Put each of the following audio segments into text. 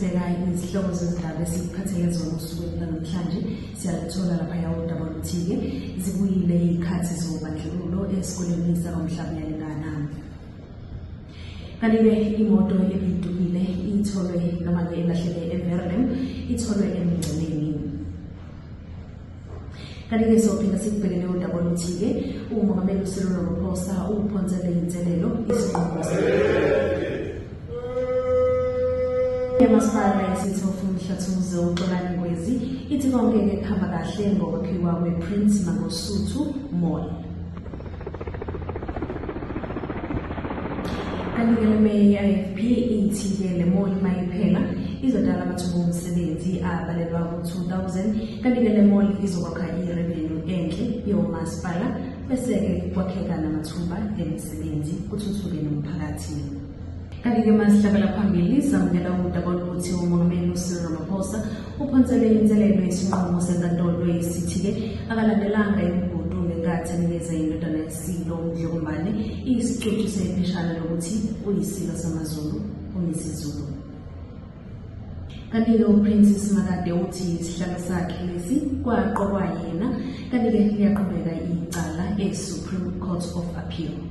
Sibheka izihloko zezindaba esiphathele zona usuku namhlanje siyalithola lapha yawo-WT-ke zibuyile iy'khathi zobandlululo esikoleni sakwamhlabuyalingana. Kanti-ke imoto ebidukile itholwe noma-ke elahleke eVerulam itholwe emngceleni. Kanti-ke sophinda sikubhekele u-WT-ke uMongameli uCyril Ramaphosa uphonsele inselelo isinqumo yamasipala yesithofu Mhlathuze uXolani Ngwezi ithi konke kuhamba kahle ngokwakhiwa kwe-Prince Mangosuthu Mall. Kanti-ke le-IFP ithi-ke le mall mayiphela izodala amathuba omsebenzi abalelwa ku-2,000. Kanti-ke le mall izokwakha i-revenue enhle yomasipala bese-ke kwakheka namathuba emisebenzi kuthuthuke nomphakathi. Kanti-ke masihlabela phambili samukela udaba oluthi uMongameli uCyril Ramaphosa uphonsele inselelo yesinqumo senkantolo esithi-ke akalandelanga imigudu ngenkathi anikeza indodana yesilo uNdlokombane isicucu sepheshana lokuthi uyisilo samaZulu uNisizulu. Kanti-ke uPrincess Makade uthi isihlalo sakhe lesi kwaqokwa yena, kanti-ke liyaqhubeka icala e-Supreme Court of Appeal.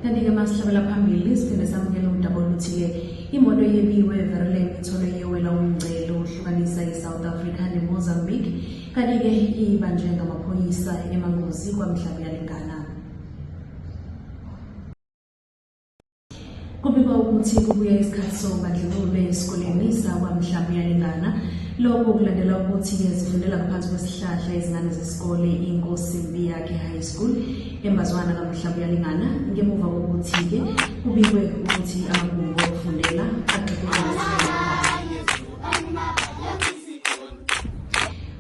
Kanti-ke masihlabela phambili siphinde samukela udaba oluthi-ke imoto yebiwe eVerulam itholwe yewela umngcele ohlukanisa iSouth Africa neMozambique, kanti-ke ibanjwe ngamaphoyisa eMangozi kwaMhlabuyalingana. Kubikwa ukuthi kubuya isikhathi sobandlululo esikoleni sakwamhlabuyalingana. Lokho kulandela ukuthi-ke zifundela ngaphansi kwesihlahla izingane zesikole iNkosi Mbiyakhe High School embazwana kaMhlabuyalingana ngemuva kokuthi-ke kubikwe ukuthi amagumbi okufundela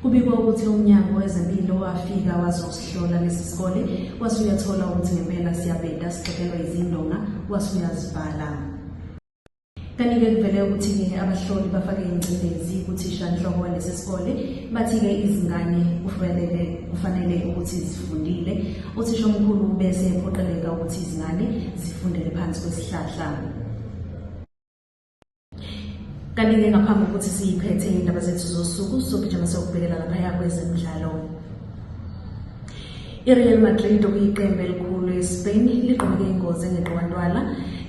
kubikwa ukuthi umnyango wezempilo wafika wazosihlola lesi sikole wasuyathola ukuthi ngempela siyabheda sixokelwa izindonga wasuyazibhala. Kanti-ke kuvele ukuthi-ke abahloli bafake ingcindezi kuthishanhloko walesi sikole bathi-ke izingane kufanele ukuthi zifundile. Uthisha omkhulu bese ephoqeleka ukuthi izingane zifundele phansi kwesihlahla. Kanti-ke ngaphambi kokuthi siyiphethe indaba zethu zosuku sogijima sokubhekela laphaya kwezemidlalo. iReal Madrid okuyiqembu elikhulu eSpain liqhubeke ingozi engeqwantwala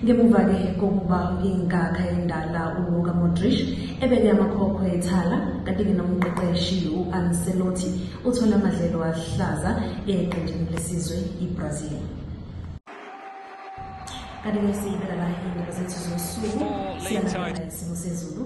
ngemuva-ke kokuba inkakha endala uLuka Modric ebeke amakhokho ethala, kanti-ke nomqeqeshi u-Ancelotti uthola amadlelo ahlaza eqenjini lesizwe iBrazil. Kanti-ke siyibeka la indaba zethu zosuku siyalandela isimo sezulu.